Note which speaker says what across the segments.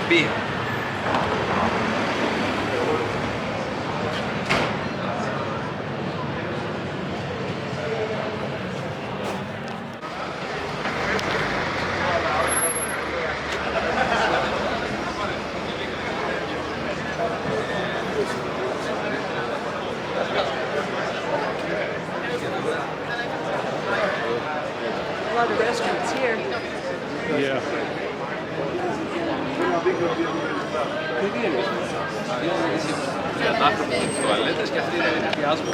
Speaker 1: beer.
Speaker 2: A lot of restaurants here.
Speaker 3: Yeah.
Speaker 1: Τουαλέτες και αυτή είναι πιάσμα.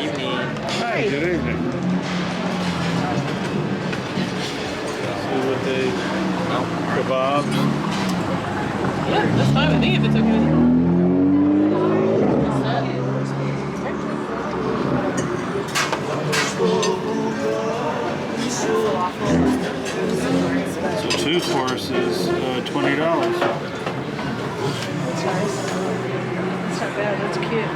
Speaker 1: Evening.
Speaker 3: Hi, good evening. See what they kebabs.
Speaker 4: Yeah, that's fine with me if it's okay with you.
Speaker 3: So 2 courses, $20.
Speaker 2: That's nice. That's not bad. That's cute.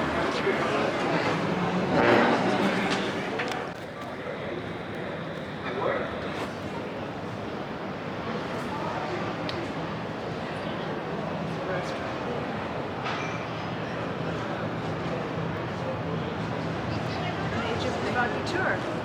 Speaker 2: Age of the tour.